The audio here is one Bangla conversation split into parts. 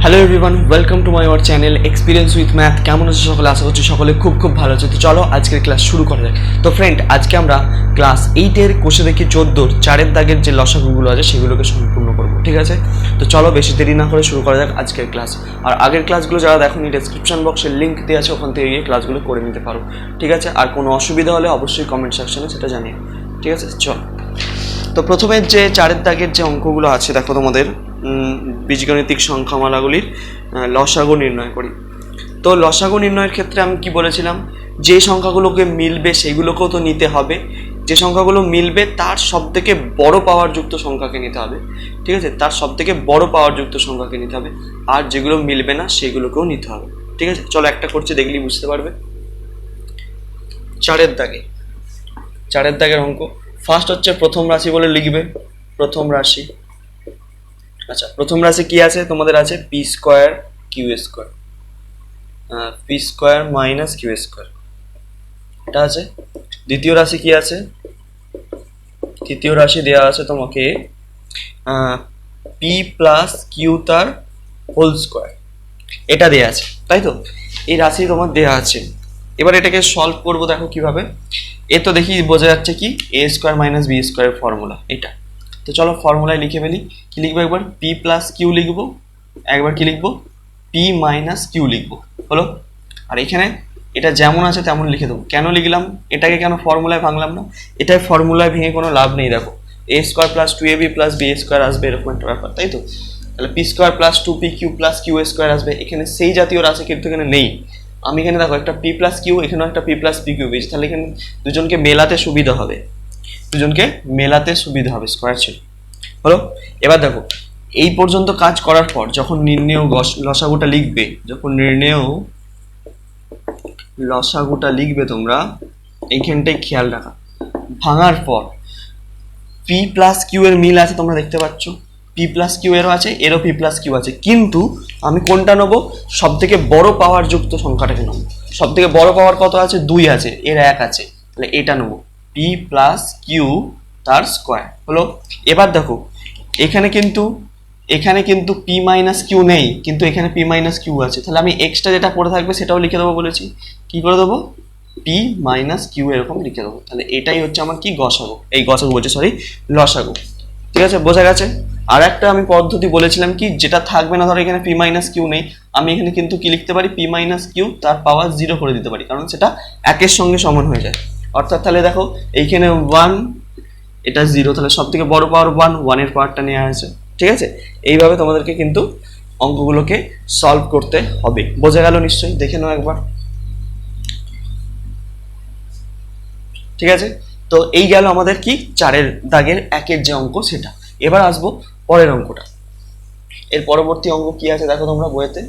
Hello everyone, welcome to my our channel experience with math. কেমন আছে সকলে? আশা করছি সকলে খুব ভালো আছে। তো চলো আজকের ক্লাস শুরু করা যাক। তো ফ্রেন্ড, আজকে আমরা ক্লাস 8-এর কোষে দেখি 14 চারের দাগের যে লসাগুগুলো আছে সেগুলোকে সম্পূর্ণ করবো, ঠিক আছে? তো চলো বেশি দেরি না করে শুরু করা যাক আজকের ক্লাস। আর আগের ক্লাসগুলো যারা দেখোনি, ডেসক্রিপশন বক্সের লিঙ্ক দেওয়া আছে, ওখান থেকে গিয়ে ক্লাসগুলো করে নিতে পারো, ঠিক আছে? আর কোনো অসুবিধা হলে অবশ্যই কমেন্ট সেকশনে সেটা জানিও, ঠিক আছে? চলো, তো প্রথমে যে চারের দাগের যে অঙ্কগুলো আছে দেখো, তোমাদের বীজগণিতিক সংখ্যামালাগুলির লসাগু নির্ণয় করি। তো লসাগু নির্ণয়ের ক্ষেত্রে আমি কি বলেছিলাম, যে সংখ্যাগুলোকে মিলবে সেগুলোকেও তো নিতে হবে, যে সংখ্যাগুলো মিলবে তার সবথেকে বড় পাওয়ারযুক্ত সংখ্যাকে নিতে হবে, ঠিক আছে? তার সবথেকে বড় পাওয়ারযুক্ত সংখ্যাকে নিতে হবে, আর যেগুলো মিলবে না সেগুলোকেও নিতে হবে, ঠিক আছে? চলো একটা করছি, দেখলেই বুঝতে পারবে। চারের দাগের অঙ্ক ফার্স্ট হচ্ছে প্রথম রাশি বলে লিখবে। প্রথম রাশি, আচ্ছা প্রথম রাশি কি আছে তোমাদের? আছে P square Q square, P square minus Q square, এটা আছে। দ্বিতীয় রাশি কি আছে? তৃতীয় রাশি দেওয়া আছে তোমাকে পি প্লাস কিউ তার হোল স্কোয়ার, এটা দেওয়া আছে, তাই তো? এই রাশি তোমার দেওয়া আছে। এবার এটাকে সলভ করবো, দেখো কিভাবে। এ তো দেখি বোঝা যাচ্ছে কি এ স্কোয়ার মাইনাস বি স্কোয়ারের ফর্মুলা এটা। তো চলো ফর্মুলায় লিখে ফেলি। কি লিখবো? একবার পি প্লাস কিউ লিখবো, একবার কি লিখবো? পি মাইনাস কিউ লিখবো, হলো? আর এখানে এটা যেমন আছে তেমন লিখে দেবো। কেন লিখলাম এটাকে, কেন ফর্মুলায় ভাঙলাম না? এটাই ফর্মুলায় ভেঙে কোনো লাভ নেই। দেখো A square plus two A B plus B square আসবে, এরকম একটা ব্যাপার, তাই তো? তাহলে P square plus two P Q plus Q square আসবে। এখানে সেই জাতীয় রাশি কিন্তু এখানে নেই। আমি এখানে দেখো একটা পি প্লাস কিউ, এখানেও একটা পি প্লাস পি কিউ পেয়েছি, তাহলে এখানে দুজনকে মেলাতে সুবিধা হবে, স্কোয়ার ছিল, হলো? এবার দেখো এই পর্যন্ত কাজ করার পর যখন নির্ণেয় লসাগুটা লিখবে, তোমরা এইখানটাই খেয়াল রাখা। ভাঙার পর পি প্লাস কিউ এর মিল আছে, তোমরা দেখতে পাচ্ছ পি প্লাস কিউ এরও আছে, এরও পি প্লাস কিউ আছে, কিন্তু আমি কোনটা নেবো? সব থেকে বড় পাওয়ার যুক্ত সংখ্যাটাকে নেবো। সব থেকে বড় পাওয়ার কত আছে? 2 আছে, এর 1 আছে, তাহলে এটা নেবো, পি প্লাস কিউ তার স্কোয়ার, হলো? এবার দেখো এখানে কিন্তু পি মাইনাস কিউ নেই, কিন্তু এখানে পি মাইনাস কিউ আছে, তাহলে আমি এক্সট্রা যেটা পড়ে থাকবে সেটাও লিখে দেবো বলেছি। কি করে দেবো? পি মাইনাস কিউ এরকম লিখে দেবো। তাহলে এটাই হচ্ছে আমার কি গসাগু, লসাগু, ঠিক আছে? বোঝা গেছে? আর একটা আমি পদ্ধতি বলেছিলাম কি, যেটা থাকবে না, ধরো এখানে পি মাইনাস কিউ নেই, আমি এখানে কিন্তু কি লিখতে পারি? পি মাইনাস কিউ তার পাওয়ার 0 করে দিতে পারি, কারণ সেটা 1-এর সঙ্গে সমান হয়ে যায়। অর্থাৎ তাহলে দেখো এইখানে 1, এটা 0, তাহলে সব থেকে বড় পাওয়ার 1-এর পাওয়ারটা নেওয়া হয়েছে, ঠিক আছে? এইভাবে তোমাদেরকে কিন্তু অঙ্কগুলোকে সলভ করতে হবে। বোঝা গেল নিশ্চয়ই? দেখে নাও একবার, ঠিক আছে? তো এই গেল আমাদের কি চারের দাগের 1-এর যে অঙ্ক সেটা। এবার আসবো পরের অঙ্কটা। এর পরবর্তী অঙ্ক কি আছে দেখো তোমরা বইতে।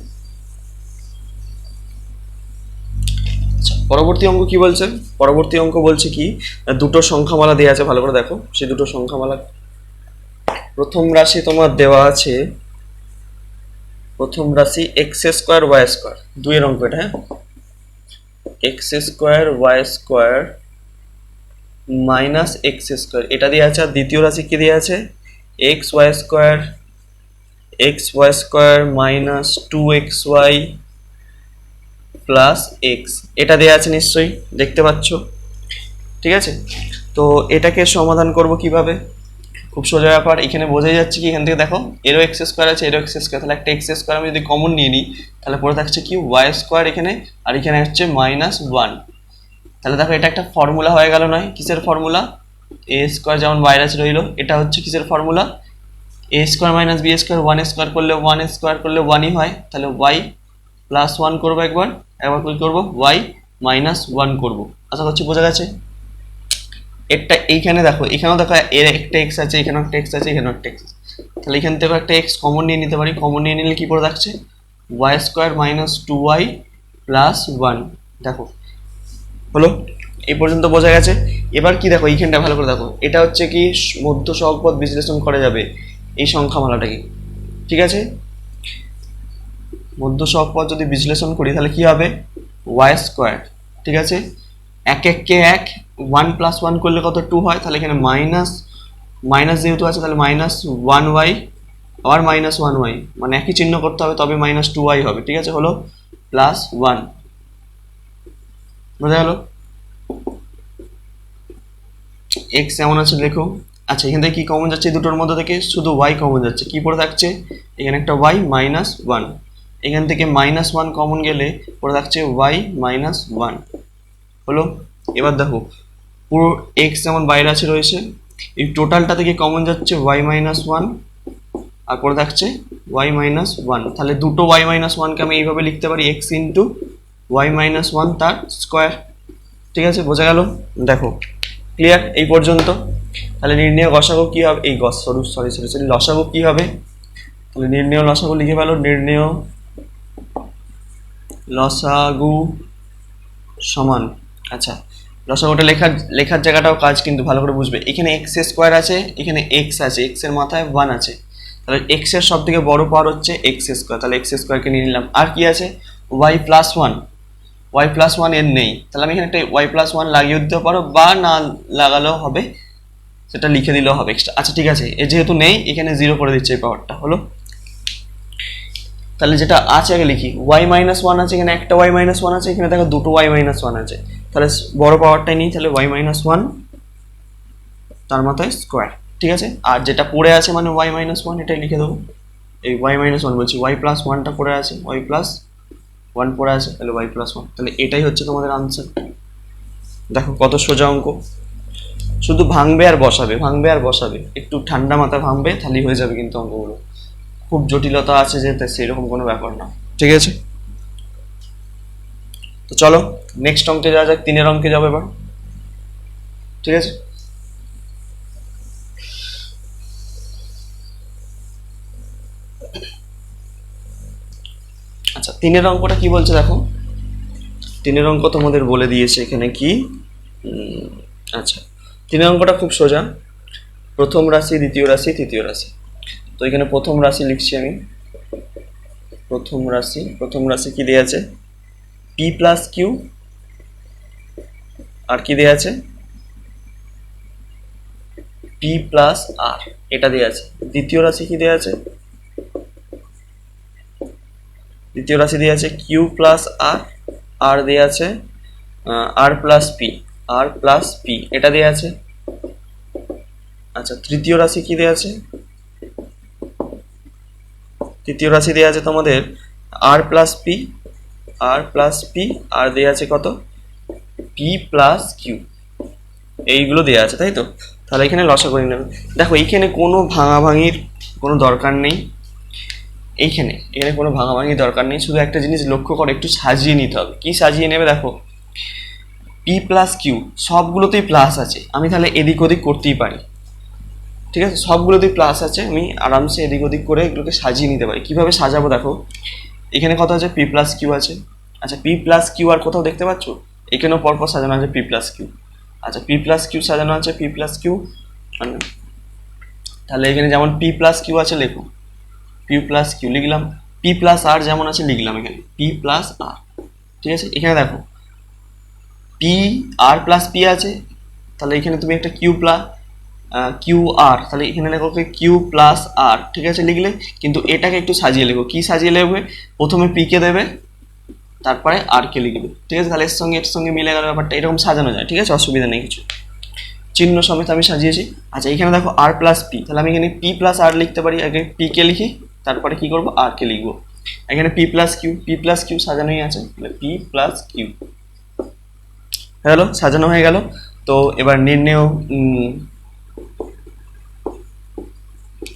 পরবর্তী অঙ্ক কি বলছে? পরবর্তী অঙ্ক বলছে কি, দুটো সংখ্যামালা দেওয়া আছে, ভালো করে দেখো সেই দুটো সংখ্যামালা। প্রথম রাশি তোমার দেওয়া আছে, প্রথম রাশি এক্স স্কোয়ার ওয়াই স্কোয়ার, 2-এর অঙ্ক এটা, হ্যাঁ? X square Y square minus X square, এটা দেওয়া আছে। আর দ্বিতীয় রাশি কি দেওয়া আছে? X Y square minus 2xy plus X, এটা দেওয়া আছে নিশ্চয়ই, দেখতে পাচ্ছ, ঠিক আছে? তো এটাকে সমাধান করব কিভাবে? খুব সোজা ব্যাপার। এখানে বোঝাই যাচ্ছে কি, এখান থেকে দেখো এরও এক্স স্কোয়ার আছে, এরও এক্স স্কোয়ার, তাহলে একটা এক্স স্কোয়ার আমি যদি কমন নিয়ে নিই, তাহলে পড়ে থাকছে কি ওয়াই স্কোয়ার এখানে, আর এখানে হচ্ছে -1। তাহলে দেখো এটা একটা ফর্মুলা হয়ে গেল, নয়? কিসের ফর্মুলা? এ স্কোয়ার যেমন বাইরে আছে রইলো, এটা হচ্ছে কিসের formula? A square minus b square, 1 square করলে 1ই হয়, তাহলে ওয়াই প্লাস 1 করবো, একবার কি করবো? ওয়াই মাইনাস 1 করবো। আশা করছি বোঝা গেছে। একটা এইখানে দেখো, এখানেও দেখো এর একটা এক্স আছে, এখানেও একটা এক্স আছে, এখানেও একটা এক্স আছে, তাহলে এখান থেকে একটা এক্স কমন নিয়ে নিতে পারি। কমন নিয়ে নিলে কি করে থাকছে? Y square minus 2y plus 1, দেখো হলো? এই পর্যন্ত বোঝা গেছে। এবার কি দেখো এইখানটা ভালো করে দেখো, এটা হচ্ছে কি মধ্য সহগপদ বিশ্লেষণ করা যাবে এই সংখ্যামালাটাকে, ঠিক আছে? মধ্য সহগপদ যদি বিশ্লেষণ করি তাহলে কি হবে? ওয়াই স্কোয়ার, ঠিক আছে? 1 1 প্লাস 1 করলে কত? 2 হয়, তাহলে এখানে মাইনাস যেহেতু আছে তাহলে -1y আবার -1y, মানে একই চিহ্ন করতে হবে, তবে -2y হবে। ঠিক আছে, হলো +1। বোঝা গেল? x এমন আছে দেখো। আচ্ছা, এখান থেকে কি কমন যাচ্ছে দুটোর মধ্যে থেকে? শুধু y কমন যাচ্ছে। কি পড়ে থাকছে? এখানে একটা y -1, এখান থেকে -1 কমন গেলে পড়ে থাকছে y -1। হলো? এবার দেখো, পুরো x যেমন বাইরে আছে রয়েছে, এই টোটালটা থেকে কমন যাচ্ছে y -1 আর পড়ে থাকছে y -1। তাহলে দুটো y -1কে আমি এইভাবে লিখতে পারি, x ইন্টু y -1 তার স্কোয়ার। ঠিক আছে, বোঝা গেল? দেখো, ক্লিয়ার এই পর্যন্ত? তাহলে নির্ণয় গসাগু কি হবে? এই লসাগু কি হবে? তাহলে নির্ণয় লসাগু লিখে ফেলো। নির্ণয় লসাগু সমান, আচ্ছা, লসাগুটা লেখার জায়গাটাও কাজ, কিন্তু ভালো করে বুঝবে। এখানে এক্স স্কোয়ার আছে, এখানে এক্স আছে, এক্স এর মাথায় 1 আছে, তাহলে এক্স এর সব থেকে বড় পাওয়ার হচ্ছে এক্স স্কোয়ার, তাহলে এক্স স্কোয়ারকে নিয়ে নিলাম। আর কি আছে? y+1, y+1 এর নেই, তাহলে আমি এখানে একটা y+1 লাগিয়ে দিতে পারো, বা না লাগালেও হবে, সেটা লিখে দিলেও হবে এক্সট্রা। আচ্ছা ঠিক আছে, এ যেহেতু নেই এখানে 0 করে দিচ্ছে এই পাওয়ারটা। হলো? তাহলে যেটা আছে আগে লিখি, y-1 আছে, এখানে একটা y-1 আছে, এখানে দেখো দুটো y-1 আছে, তাহলে বড় পাওয়ারটাই নিই, তাহলে y-1 তার মাথায় স্কোয়ার। ঠিক আছে, আর যেটা পড়ে আছে মানে y-1 এটাই লিখে দেবো। এই y-1 বলছি, y+1টা পড়ে আছে, y+1 পড়ে আছে, তাহলে y+1, তাহলে এটাই হচ্ছে তোমাদের আনসার। দেখো কত সোজা অঙ্ক, শুধু ভাঙবে আর বসাবে, একটু ঠান্ডা মাথা ভাঙবে, তাহলেই হয়ে যাবে কিন্তু অঙ্কগুলো। খুব জটিলতা আছে যে, সেরকম কোনো ব্যাপার না। ঠিক আছে, তো চলো নেক্সট অঙ্কে যাওয়া যাক, 3 অঙ্কে যাবো এবার। ঠিক আছে, আচ্ছা 3 অঙ্কটা কি বলছে দেখো। 3 অঙ্ক তোমাদের বলে দিয়েছে এখানে কি, আচ্ছা 3 অঙ্কটা খুব সোজা। প্রথম রাশি, দ্বিতীয় রাশি, তৃতীয় রাশি। তো এখানে প্রথম রাশি লিখছি আমি। প্রথম রাশি কি দেয়া আছে? p+q, আর কি দেয়া আছে? p+r, এটা দেয়া আছে। দ্বিতীয় রাশি কি দেয়া আছে? দ্বিতীয় রাশি দেয়া আছে q+r, আর দেয়া আছে r+p, এটা দেয়া আছে। আচ্ছা, তৃতীয় রাশি কি দেয়া আছে? তৃতীয় রাশি দেয়া আছে তোমাদের r+p, আর দেয়া আছে কত? p+q, এইগুলো দেয়া আছে, তাই তো? তাহলে এখানে লসা করে নেবে। দেখো এইখানে কোনো ভাঙাভাঙির কোনো দরকার নেই, এখানে কোনো ভাঙাভাঙির দরকার নেই। শুধু একটা জিনিস লক্ষ্য করো, একটু সাজিয়ে নিতে হবে। কি সাজিয়ে নেবে? দেখো p+q সবগুলোতেই প্লাস আছে, আমি তাহলে এদিক ওদিক করতেই পারি। ঠিক আছে, সবগুলোতেই প্লাস আছে, আমি আরামসে এদিক ওদিক করে এগুলোকে সাজিয়ে নিতে পারি। কিভাবে সাজাবো দেখো, এখানে কত আছে? p+q আছে। আচ্ছা, p+q আর কোথাও দেখতে পাচ্ছ? এখানেও পরপর সাজানো আছে p+q। আচ্ছা, p+q সাজানো আছে, p+q মানে, তাহলে এখানে যেমন p+q আছে লেখো, p+q লিখলাম, p+r যেমন আছে লিখলাম এখানে p+r। ঠিক আছে, এখানে দেখো p+p আছে, তাহলে এখানে তুমি একটা qr, তাহলে এখানে লেখো q+r। ঠিক আছে, লিখলে, কিন্তু এটাকে একটু সাজিয়ে লেখো। কি সাজিয়ে লিখবে? প্রথমে p কে দেবে, তারপরে আর কে লিখবে। ঠিক আছে, তাহলে এর সঙ্গে মিলে গেল ব্যাপারটা। এরকম সাজানো যায়, ঠিক আছে, অসুবিধা নেই কিছু, চিহ্ন সমেত আমি সাজিয়েছি। আচ্ছা, এখানে দেখো r+p, তাহলে আমি এখানে p+r লিখতে পারি। আগে p কে লিখি, তারপরে কি করবো? r কে লিখবো। এখানে p+q সাজানোই আছে, p+q হয়ে গেল, সাজানো হয়ে গেল। তো এবার নির্ণয়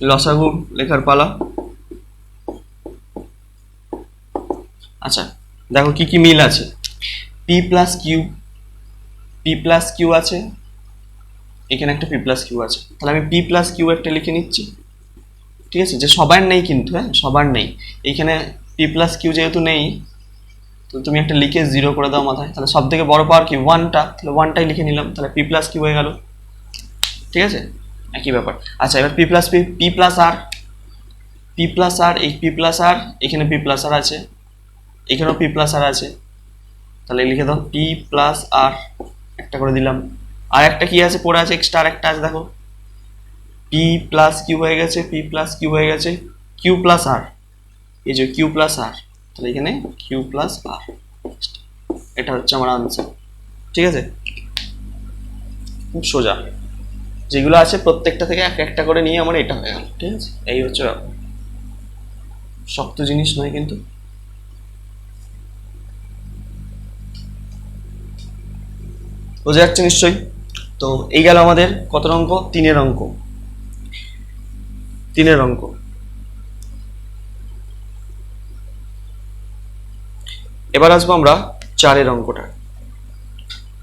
লসাগু লেখার পালা। আচ্ছা দেখো কি কি মিল আছে। p+q আছে, এখানে একটা p+q আছে, তাহলে আমি p+q একটা লিখে নিচ্ছি। ঠিক আছে, যে সবার নেই কিন্তু, হ্যাঁ সবার নেই। এইখানে p+q যেহেতু নেই, তো তুমি একটা লিখে 0 করে দাও মাথায়, তাহলে সব থেকে বড় পাওয়ার কি? 1টা, তাহলে 1টাই লিখে নিলাম, তাহলে p+q হয়ে গেল। ঠিক আছে, একই ব্যাপার। আচ্ছা, এবার p+r, এই p+r, এখানে p+r আছে, এখানেও p+r আছে, তাহলে লিখে দাও p+r, একটা করে দিলাম। আর একটা কি আছে পড়ে আছে এক্সট্রা, আর একটা আছে দেখো p+q হয়ে গেছে, কিউ প্লাস আর, এই যে কিউ প্লাস আর, তাহলে এখানে কিউ প্লাস আর, এটা হচ্ছে আমার আনসার। ঠিক আছে, খুব সোজা, যেগুলো আছে প্রত্যেকটা থেকে এক একটা করে নিয়ে আমার এটা হয়ে গেল। ঠিক আছে, এই হচ্ছে ব্যাপার, শক্ত জিনিস নয় কিন্তু। বোঝা যাচ্ছে নিশ্চয়ই? তো এই গেল আমাদের কত অঙ্ক, 3 অঙ্ক, 3 অঙ্ক। এবার আসবো আমরা 4 অঙ্কটা।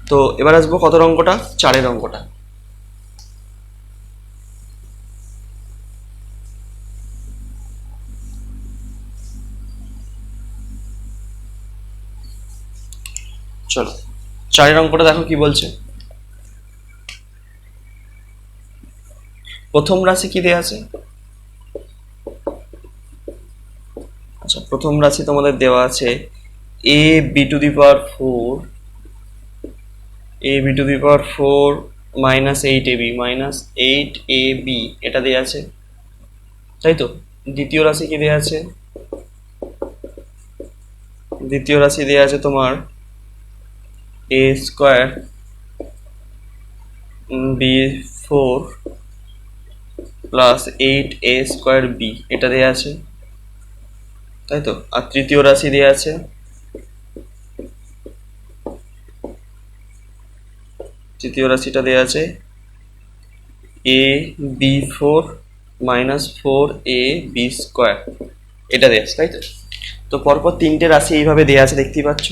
তো এবার আসবো কত অঙ্কটা, 4 অঙ্কটা। চলো 4 অঙ্কটা দেখো কি বলছে। প্রথম রাশি কি দেয়া আছে? আচ্ছা, প্রথম রাশি তোমাদের দেওয়া আছে a b to the power 4, a b to the power 4 minus 8ab minus 8ab, এটা দেওয়া আছে, তাই তো? দ্বিতীয় রাশি কি দেওয়া আছে? দ্বিতীয় রাশি দেওয়া আছে তোমার a square b 4 plus 8a square b, এটা দেওয়া আছে, তাই তো? আর তৃতীয় রাশি দেওয়া আছে তৃতীয় রাশিটা দেওয়া আছে a B 4 minus 4ab square, এটা দেওয়া আছে, তাই তো? তো পরপর 3টে রাশি এইভাবে দেওয়া আছে, দেখতেই পাচ্ছ।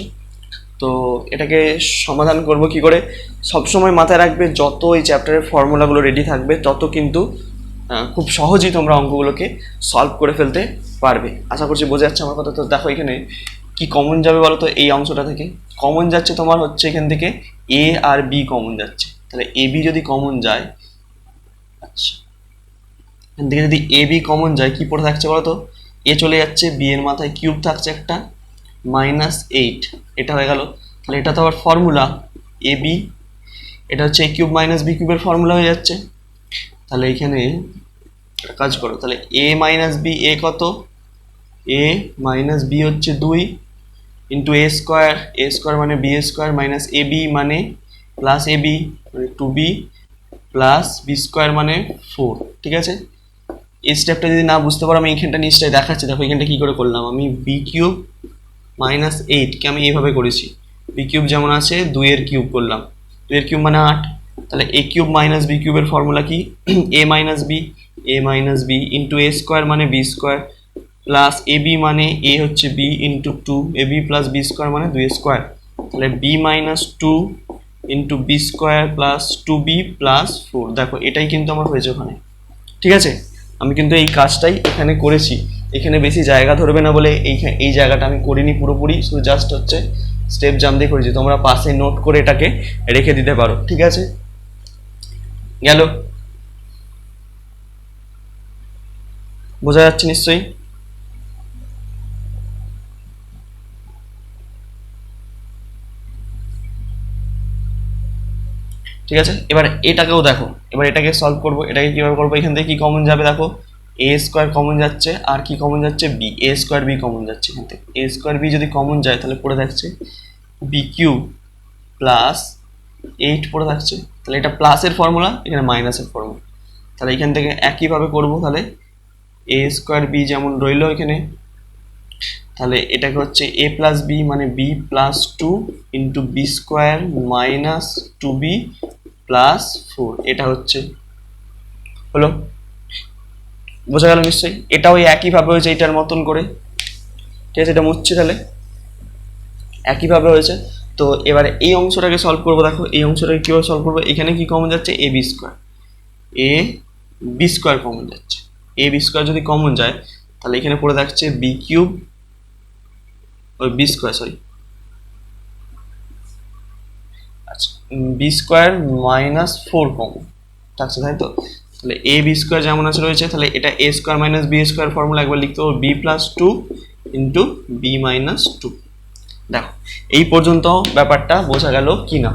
তো এটাকে সমাধান করব কি করে? সবসময় মাথায় রাখবে, যত এই চ্যাপ্টারের ফর্মুলাগুলো রেডি থাকবে তত কিন্তু খুব সহজেই তোমরা অঙ্কগুলোকে সলভ করে ফেলতে পারবে। আশা করছি বোঝা যাচ্ছে আমার কথা। তো দেখো এখানে কি কমন যাবে বলো তো? এই অংশটা থেকে কমন যাচ্ছে তোমার হচ্ছে এখান থেকে এ আর বি কমন যাচ্ছে, তাহলে এ বি যদি কমন যায়, আচ্ছা এখান থেকে যদি এ বি কমন যায়, কি পড়ে থাকছে বলো তো? এ চলে যাচ্ছে, বি এর মাথায় কিউব থাকছে একটা, -8, এটা হয়ে গেল। তাহলে এটা তো আবার ফর্মুলা এ বি, এটা হচ্ছে এ কিউব মাইনাস বি কিউবের ফর্মুলা হয়ে যাচ্ছে। তাহলে এখানে কাজ করো, তাহলে এ মাইনাস বি, এ কত? এ মাইনাস বি হচ্ছে 2 into A square, A square মানে বি স্কোয়ার মাইনাস এ বি মানে প্লাস এ বি মানে 2b প্লাস বি স্কোয়ার মানে 4। ঠিক আছে, এই স্টেপটা যদি না বুঝতে পারো আমি এইখানটা নিশ্চয়ই দেখাচ্ছি। দেখো এখানটা কী করে করলাম আমি, বি কিউব -8কে আমি এইভাবে করেছি, বি কিউব যেমন আছে 2 এর কিউব করলাম, 2 এর কিউব মানে 8। তাহলে এ কিউব মাইনাস বি কিউবের ফর্মুলা কি? A minus B into A square মানে B square plus A B মানে এ হচ্ছে B into 2 A B plus B square মানে 2 স্কোয়ার, তাহলে B minus 2 into B square plus 2b plus 4। দেখো এটাই কিন্তু আমার হয়েছে ওখানে। ঠিক আছে, আমি কিন্তু এই কাজটাই এখানে করেছি, এখানে বেশি জায়গা ধরবে না বলে এই জায়গাটা আমি করিনি পুরোপুরি, শুধু জাস্ট হচ্ছে স্টেপ জাম দিয়ে করেছি। তোমরা পাশে নোট করে এটাকে রেখে দিতে পারো। ঠিক আছে, গেল? বোঝা যাচ্ছে নিশ্চয়ই? ঠিক আছে, এবার এটাকেও দেখো, এবার এটাকে সলভ করবো। এটাকে কিভাবে করবো? এখান থেকে কি কমন যাবে দেখো, এ স্কোয়ার কমন যাচ্ছে, আর কি কমন যাচ্ছে? বি, এ স্কোয়ার বি কমন যাচ্ছে এখান থেকে। এ স্কোয়ার বি যদি কমন যায় তাহলে পড়ে থাকছে বি কিউব প্লাস 8 পড়ে থাকছে, তাহলে এটা প্লাসের ফর্মুলা, এখানে মাইনাসের ফর্মুলা। তাহলে এখান থেকে একইভাবে করবো, তাহলে এ স্কোয়ার বি যেমন রইলো এখানে, তাহলে এটাকে হচ্ছে এ প্লাস বি মানে B plus 2 into B square minus 2b plus 4, এটা হচ্ছে হলো। বোঝা গেল নিশ্চয়ই? এটাও ওই একইভাবে হয়েছে এটার মতন করে। ঠিক আছে, এটা মুছছি, তাহলে একইভাবে হয়েছে। তো এবারে এই অংশটাকে সলভ করবো। দেখো এই অংশটাকে কীভাবে সলভ করবো? এখানে কি কমন যাচ্ছে? A B square, A B square common যাচ্ছে। এ বি স্কোয়ার যদি কমন যায় তাহলে এখানে পড়ে থাকছে বি কিউব, ওই বি স্কোয়ার সরি, আচ্ছা বি স্কোয়ার মাইনাস 4 কমন থাকছে, তাই তো? তাহলে এ বি স্কোয়ার যেমন আছে রয়েছে, তাহলে এটা a square minus b square formula একবার লিখতে হবে, b plus 2 into b minus 2। দেখো এই পর্যন্ত ব্যাপারটা বোঝা গেল কি না?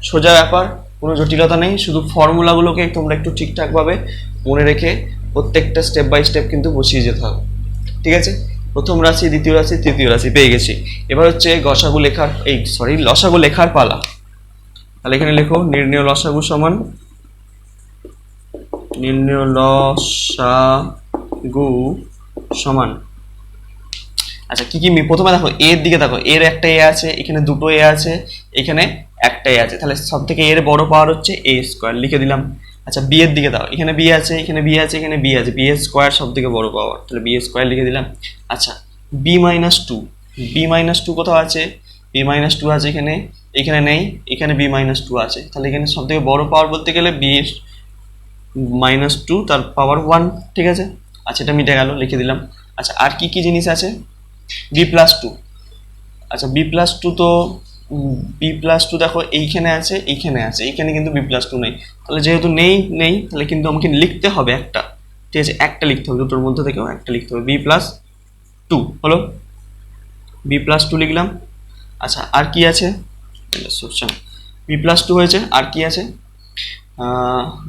সোজা ব্যাপার, কোনো জটিলতা নেই, শুধু ফর্মুলাগুলোকে তোমরা একটু ঠিকঠাকভাবে মনে রেখে প্রত্যেকটা স্টেপ বাই স্টেপ কিন্তু বসিয়ে যেতে হবে। ঠিক আছে, প্রথম রাশি, দ্বিতীয় রাশি, তৃতীয় রাশি পেয়ে গেছি। এবার হচ্ছে লসাগু লেখার পালা। তাহলে এখানে লেখো নির্ণয় লসাগু সমান নির্ণয় লসাগু সমান। আচ্ছা কি কি প্রথমে দেখো এর দিকে দেখো, এর একটা এ আছে, এখানে দুটো এ আছে, এখানে একটা এ আছে, তাহলে সব থেকে এর বড় পাওয়ার হচ্ছে এ স্কোয়ার, লিখে দিলাম। আচ্ছা বি এর দিকে দাও, এখানে বি আছে, এখানে বি আছে, এখানে বি আছে, বি এর স্কোয়ার সব থেকে বড় পাওয়ার, তাহলে বি এর স্কোয়ার লিখে দিলাম। আচ্ছা বি মাইনাস টু কোথাও আছে? বি মাইনাস টু আছে এখানে, এখানে নেই, এখানে বি মাইনাস টু আছে, তাহলে এখানে সব থেকে বড় পাওয়ার বলতে গেলে বি মাইনাস টু তার পাওয়ার ওয়ান। ঠিক আছে, আচ্ছা এটা মিটে গেল, লিখে দিলাম। আচ্ছা আর কি কি জিনিস আছে? B plus two. আচ্ছা বি প্লাস টু তো বি প্লাস টু দেখো এইখানে আছে, এইখানে আছে, এইখানে কিন্তু বি প্লাস টু নেই, তাহলে যেহেতু নেই তাহলে কিন্তু আমাকে লিখতে হবে একটা। ঠিক আছে, একটা লিখতে হবে, দুটোর মধ্যে থেকেও একটা লিখতে হবে। বি প্লাস টু হলো, বি প্লাস টু লিখলাম। আচ্ছা আর কি আছে? বি প্লাস টু হয়েছে, আর কি আছে?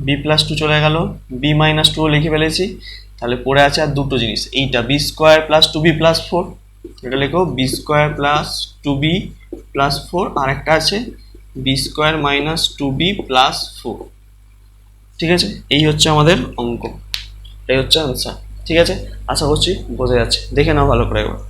বি প্লাস টু চলে গেল, বি মাইনাস টু লিখে ফেলেছি, তাহলে পড়ে আছে আর দুটো জিনিস, এইটা b square plus two b plus four, এটা লেখো b square plus two b plus four, আর একটা আছে b square minus two b plus four. ঠিক আছে, এই হচ্ছে আমাদের অঙ্ক, এই হচ্ছে আনসার। ঠিক আছে, আশা করছি বোঝা যাচ্ছে, দেখে নাও ভালো করে একবার।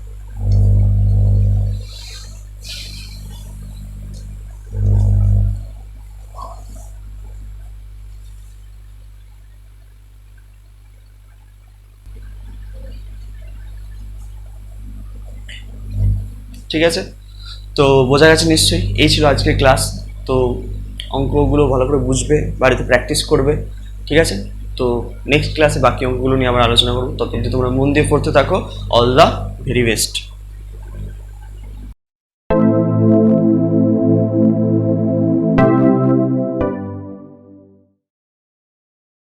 ঠিক আছে, তো বোঝা গেছে নিশ্চয়ই, এই ছিল আজকের ক্লাস। তো অঙ্কগুলো ভালো করে বুঝবে, বাড়িতে প্র্যাকটিস করবে। ঠিক আছে, তো নেক্সট ক্লাসে বাকি অঙ্কগুলো নিয়ে আবার আলোচনা করবো, ততদিন তোমরা মন দিয়ে পড়তে থাকো। All the very best.